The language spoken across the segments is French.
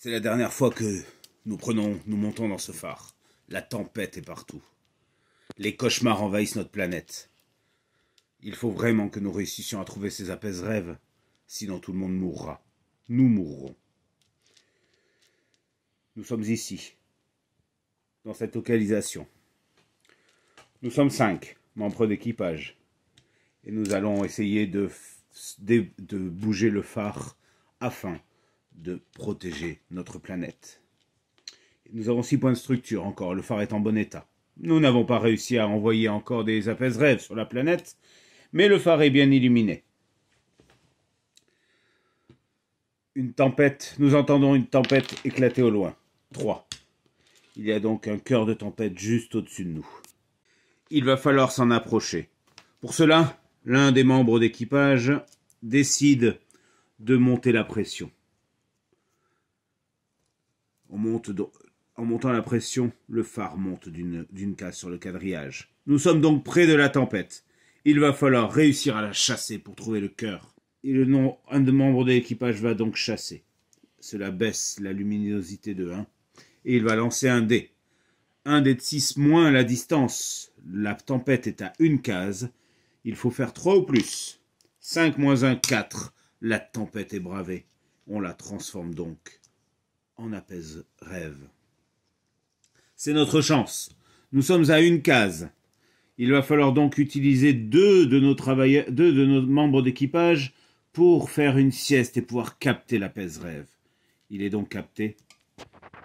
C'est la dernière fois que nous montons dans ce phare. La tempête est partout. Les cauchemars envahissent notre planète. Il faut vraiment que nous réussissions à trouver ces apaises-rêves, sinon tout le monde mourra. Nous mourrons. Nous sommes ici, dans cette localisation. Nous sommes 5 membres d'équipage. Et nous allons essayer de bouger le phare afin de protéger notre planète. Nous avons 6 points de structure encore, le phare est en bon état. Nous n'avons pas réussi à envoyer encore des apaises-rêves sur la planète, mais le phare est bien illuminé. Une tempête, nous entendons une tempête éclater au loin. 3. Il y a donc un cœur de tempête juste au-dessus de nous. Il va falloir s'en approcher. Pour cela, l'un des membres d'équipage décide de monter la pression. En montant la pression, le phare monte d'une case sur le quadrillage. Nous sommes donc près de la tempête. Il va falloir réussir à la chasser pour trouver le cœur. Et un des membres de l'équipage va donc chasser. Cela baisse la luminosité de 1. Et il va lancer un dé. Un dé de 6 moins la distance. La tempête est à une case. Il faut faire 3 ou plus. 5 moins 1, 4. La tempête est bravée. On la transforme donc en apaise-rêve. C'est notre chance. Nous sommes à une case. Il va falloir donc utiliser deux de nos membres d'équipage pour faire une sieste et pouvoir capter l'apaise-rêve. Il est donc capté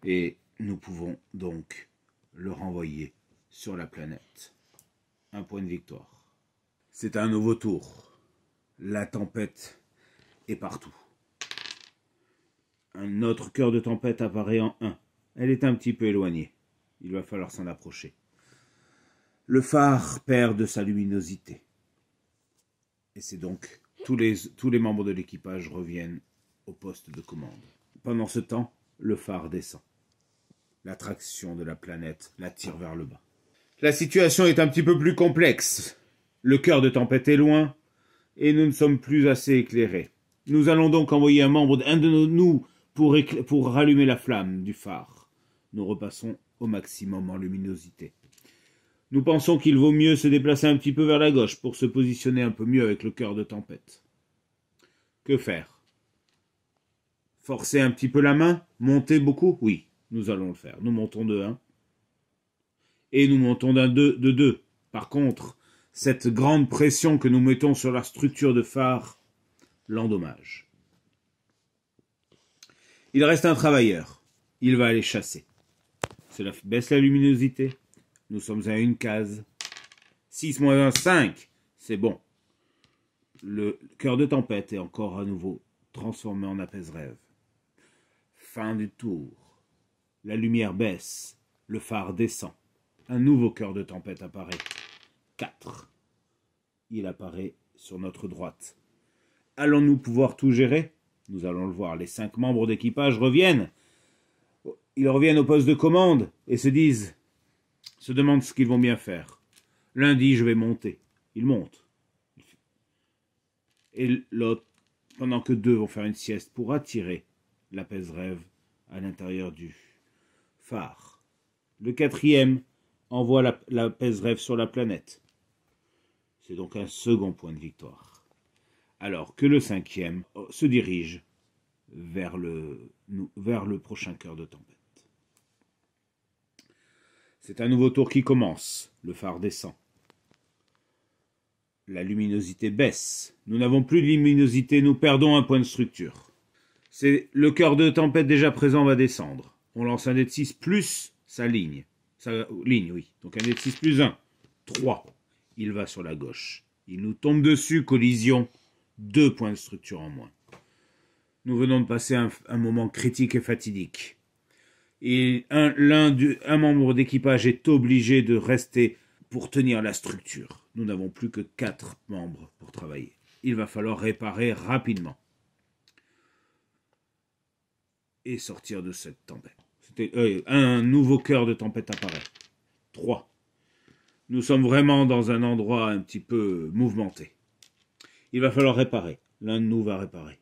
et nous pouvons donc le renvoyer sur la planète. Un point de victoire. C'est un nouveau tour. La tempête est partout. Un autre cœur de tempête apparaît en 1. Elle est un petit peu éloignée. Il va falloir s'en approcher. Le phare perd de sa luminosité. Et c'est donc tous les membres de l'équipage reviennent au poste de commande. Pendant ce temps, le phare descend. L'attraction de la planète la tire vers le bas. La situation est un petit peu plus complexe. Le cœur de tempête est loin et nous ne sommes plus assez éclairés. Nous allons donc envoyer un de nous pour rallumer la flamme du phare. Nous repassons au maximum en luminosité. Nous pensons qu'il vaut mieux se déplacer un petit peu vers la gauche pour se positionner un peu mieux avec le cœur de tempête. Que faire? Forcer un petit peu la main? Monter beaucoup? Oui, nous allons le faire. Nous montons de 1. Et nous montons de 2. Par contre, cette grande pression que nous mettons sur la structure de phare l'endommage. Il reste un travailleur. Il va aller chasser. Cela baisse la luminosité. Nous sommes à une case. 6 moins 1, 5. C'est bon. Le cœur de tempête est encore à nouveau transformé en apaise-rêve. Fin du tour. La lumière baisse. Le phare descend. Un nouveau cœur de tempête apparaît. 4. Il apparaît sur notre droite. Allons-nous pouvoir tout gérer? Nous allons le voir. Les 5 membres d'équipage reviennent. Ils reviennent au poste de commande et se demandent ce qu'ils vont bien faire. L'un dit, je vais monter. Il monte. Et l'autre, pendant que 2 vont faire une sieste pour attirer l'apaise-rêve à l'intérieur du phare. Le 4e envoie l'apaise-rêve sur la planète. C'est donc un second point de victoire. Alors que le 5e se dirige vers le prochain cœur de tempête. C'est un nouveau tour qui commence. Le phare descend. La luminosité baisse. Nous n'avons plus de luminosité, nous perdons un point de structure. Le cœur de tempête déjà présent va descendre. On lance un dé de 6 plus sa ligne. Sa ligne, oui. Donc un dé de 6 plus 1. 3. Il va sur la gauche. Il nous tombe dessus, collision. 2 points de structure en moins. Nous venons de passer un moment critique et fatidique. Et un membre d'équipage est obligé de rester pour tenir la structure. Nous n'avons plus que 4 membres pour travailler. Il va falloir réparer rapidement. Et sortir de cette tempête. Un nouveau cœur de tempête apparaît. 3. Nous sommes vraiment dans un endroit un petit peu mouvementé. Il va falloir réparer. L'un de nous va réparer.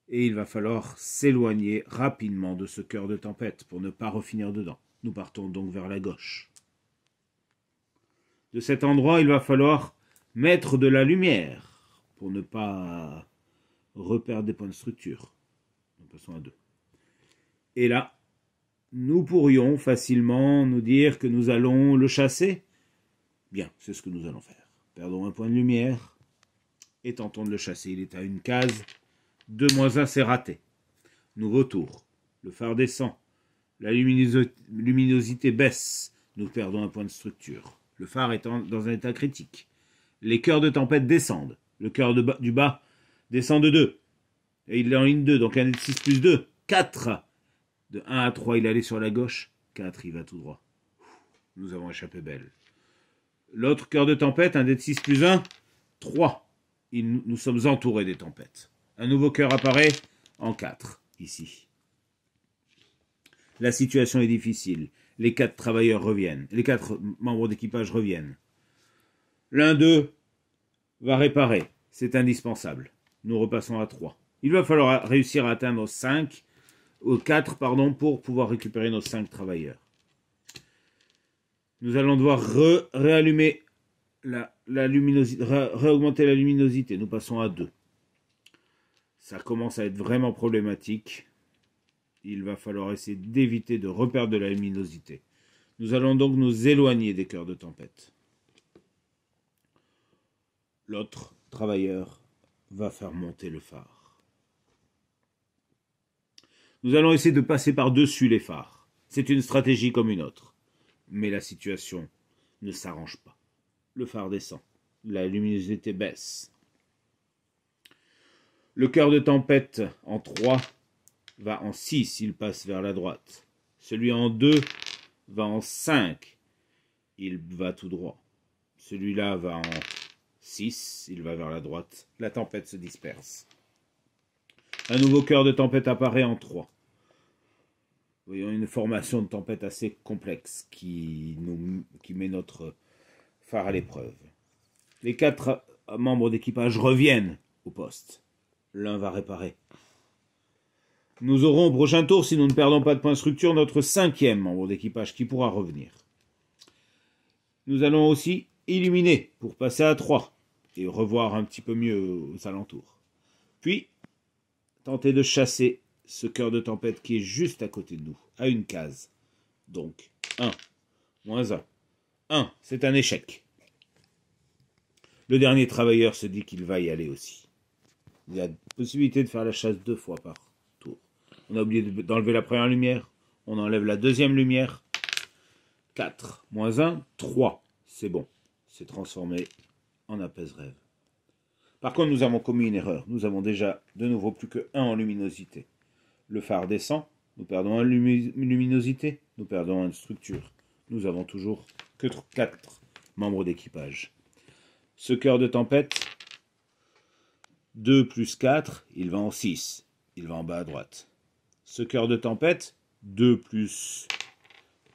Et il va falloir s'éloigner rapidement de ce cœur de tempête pour ne pas refinir dedans. Nous partons donc vers la gauche. De cet endroit, il va falloir mettre de la lumière pour ne pas reperdre des points de structure. Nous passons à 2. Et là, nous pourrions facilement nous dire que nous allons le chasser. Bien, c'est ce que nous allons faire. Perdons un point de lumière et tentons de le chasser. Il est à une case. 2-1, c'est raté. Nouveau tour. Le phare descend. La luminosité baisse. Nous perdons un point de structure. Le phare est dans un état critique. Les cœurs de tempête descendent. Le cœur du bas descend de 2. Et il est en ligne 2, donc un D6 plus 2. 4. De 1 à 3, il allait sur la gauche. 4, il va tout droit. Nous avons échappé belle. L'autre cœur de tempête, un D6 plus 1. 3. Nous sommes entourés des tempêtes. Un nouveau cœur apparaît en 4, ici. La situation est difficile. Les 4 travailleurs reviennent. Les 4 membres d'équipage reviennent. L'un d'eux va réparer. C'est indispensable. Nous repassons à 3. Il va falloir réussir à atteindre 4 pour pouvoir récupérer nos 5 travailleurs. Nous allons devoir réallumer la luminosité, réaugmenter la luminosité. Nous passons à 2. Ça commence à être vraiment problématique. Il va falloir essayer d'éviter de reperdre de la luminosité. Nous allons donc nous éloigner des cœurs de tempête. L'autre travailleur va faire monter le phare. Nous allons essayer de passer par-dessus les phares. C'est une stratégie comme une autre. Mais la situation ne s'arrange pas. Le phare descend. La luminosité baisse. Le cœur de tempête en 3 va en 6, il passe vers la droite. Celui en 2 va en 5, il va tout droit. Celui-là va en 6, il va vers la droite. La tempête se disperse. Un nouveau cœur de tempête apparaît en 3. Voyons une formation de tempête assez complexe qui met notre phare à l'épreuve. Les 4 membres d'équipage reviennent au poste. L'un va réparer. Nous aurons au prochain tour, si nous ne perdons pas de point de structure, notre 5e membre d'équipage qui pourra revenir. Nous allons aussi illuminer pour passer à 3 et revoir un petit peu mieux aux alentours. Puis, tenter de chasser ce cœur de tempête qui est juste à côté de nous, à une case. Donc, 1, moins 1. 1, c'est un échec. Le dernier travailleur se dit qu'il va y aller aussi. Il y a possibilité de faire la chasse 2 fois par tour. On a oublié d'enlever la première lumière. On enlève la deuxième lumière. 4, moins 1, 3. C'est bon. C'est transformé en apaise-rêve. Par contre, nous avons commis une erreur. Nous avons déjà de nouveau plus que 1 en luminosité. Le phare descend. Nous perdons 1 luminosité. Nous perdons 1 structure. Nous avons toujours que 4 membres d'équipage. Ce cœur de tempête, 2 plus 4, il va en 6. Il va en bas à droite. Ce cœur de tempête, 2 plus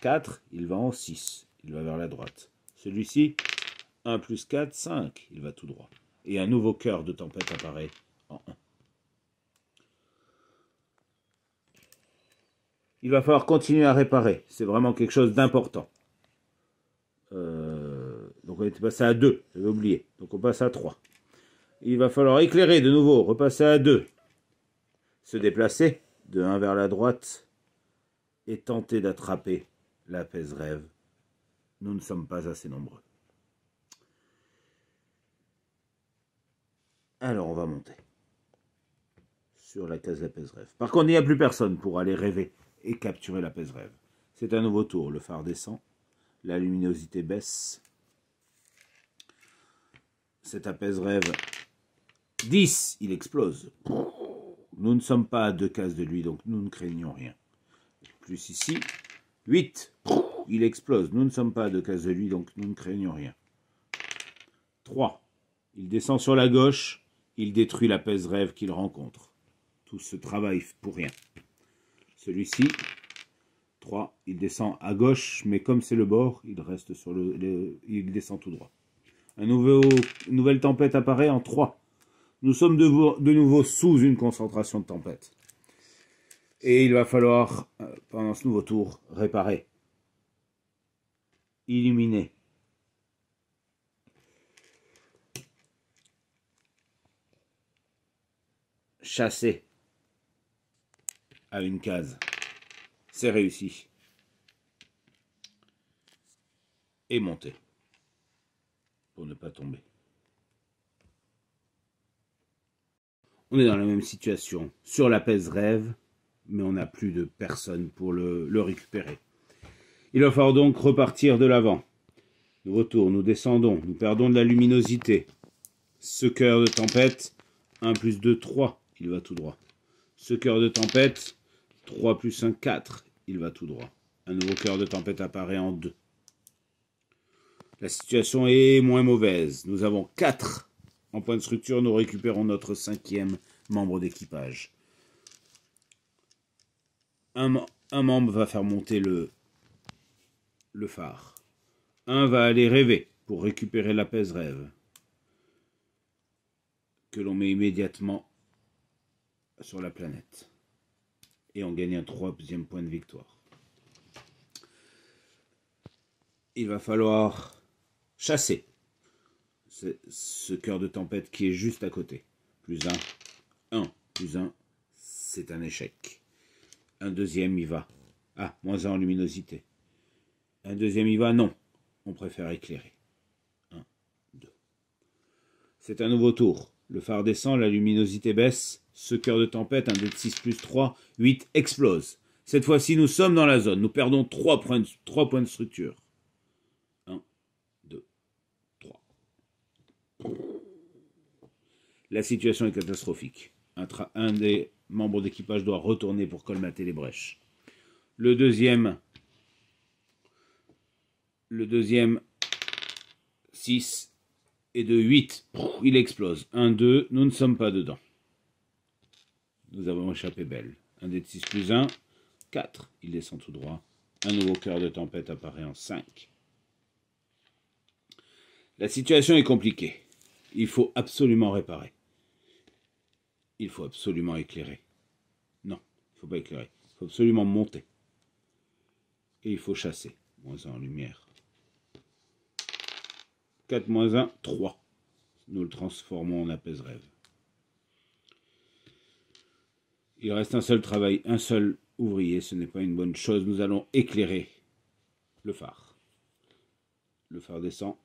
4, il va en 6. Il va vers la droite. Celui-ci, 1 plus 4, 5. Il va tout droit. Et un nouveau cœur de tempête apparaît en 1. Il va falloir continuer à réparer. C'est vraiment quelque chose d'important. Donc on était passé à 2, j'avais oublié. Donc on passe à 3. Il va falloir éclairer de nouveau, repasser à 2. Se déplacer de 1 vers la droite et tenter d'attraper l'apaise-rêve. Nous ne sommes pas assez nombreux. Alors on va monter sur la case d'apaise-rêve. Par contre, il n'y a plus personne pour aller rêver et capturer l'apaise-rêve. C'est un nouveau tour, le phare descend. La luminosité baisse. Cet apaise-rêve 10, il explose. Nous ne sommes pas à 2 cases de lui, donc nous ne craignons rien. Plus ici, 8, il explose. Nous ne sommes pas à 2 cases de lui, donc nous ne craignons rien. 3, il descend sur la gauche, il détruit l'apaise-rêve qu'il rencontre. Tout ce travail pour rien. Celui-ci, 3, il descend à gauche, mais comme c'est le bord, il reste sur il descend tout droit. Une nouvelle tempête apparaît en 3. Nous sommes de nouveau sous une concentration de tempête. Et il va falloir, pendant ce nouveau tour, réparer. Illuminer. Chasser. À une case. C'est réussi. Et monter. Pour ne pas tomber. On est dans la même situation. Sur la pèse rêve, mais on n'a plus de personne pour le récupérer. Il va falloir donc repartir de l'avant. Nouveau tour, nous descendons, nous perdons de la luminosité. Ce cœur de tempête, 1 plus 2, 3, il va tout droit. Ce cœur de tempête, 3 plus 1, 4, il va tout droit. Un nouveau cœur de tempête apparaît en 2. La situation est moins mauvaise. Nous avons 4 en point de structure. Nous récupérons notre 5e membre d'équipage. Un membre va faire monter le phare. Un va aller rêver pour récupérer la pèse rêve. Que l'on met immédiatement sur la planète. Et on gagne un 3e point de victoire. Il va falloir chasser ce cœur de tempête qui est juste à côté. Plus 1. 1 plus 1, c'est un échec. Un deuxième y va. Ah, moins 1 en luminosité. Un deuxième y va, non. On préfère éclairer. 1, 2. C'est un nouveau tour. Le phare descend, la luminosité baisse. Ce cœur de tempête, un dé de 6 plus 3, 8, explose. Cette fois-ci, nous sommes dans la zone. Nous perdons 3 points de structure. 1, 2, 3. La situation est catastrophique. Un des membres d'équipage doit retourner pour colmater les brèches. Le deuxième, 6 et de 8, il explose. 1, 2, nous ne sommes pas dedans. Nous avons échappé belle. Un dé de 6 plus 1, 4, il descend tout droit. Un nouveau cœur de tempête apparaît en 5. La situation est compliquée. Il faut absolument réparer. Il faut absolument éclairer. Non, il ne faut pas éclairer. Il faut absolument monter. Et il faut chasser. Moins 1 en lumière. 4 moins 1, 3. Nous le transformons en apaise rêve. Il reste un seul travail, un seul ouvrier. Ce n'est pas une bonne chose. Nous allons éclairer le phare. Le phare descend.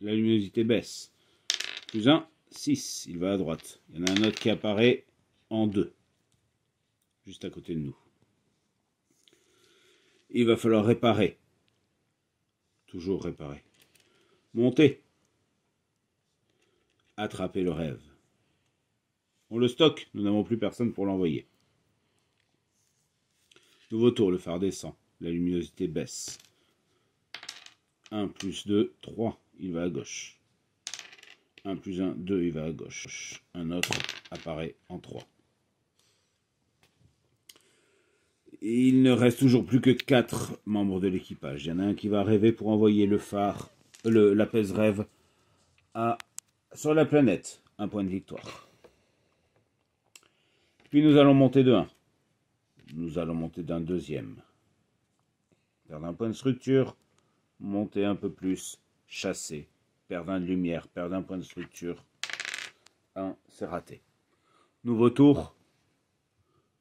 La luminosité baisse. Plus 1, 6. Il va à droite. Il y en a un autre qui apparaît en 2. Juste à côté de nous. Il va falloir réparer. Toujours réparer. Monter. Attraper le rêve. On le stocke. Nous n'avons plus personne pour l'envoyer. Nouveau tour. Le phare descend. La luminosité baisse. 1 plus 2, 3. Il va à gauche. 1 plus 1, 2, il va à gauche. Un autre apparaît en 3. Il ne reste toujours plus que 4 membres de l'équipage. Il y en a un qui va rêver pour envoyer le phare, la pèse rêve sur la planète. Un point de victoire. Puis nous allons monter de 1. Nous allons monter d'un deuxième. Perdre un point de structure. Monter un peu plus. Chasser. Perdre un de lumière. Perdre un point de structure. 1, c'est raté. Nouveau tour.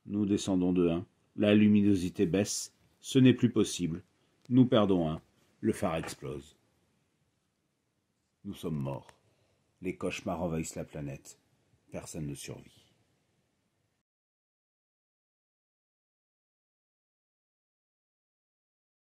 Nous descendons de 1. La luminosité baisse. Ce n'est plus possible. Nous perdons 1. Le phare explose. Nous sommes morts. Les cauchemars envahissent la planète. Personne ne survit.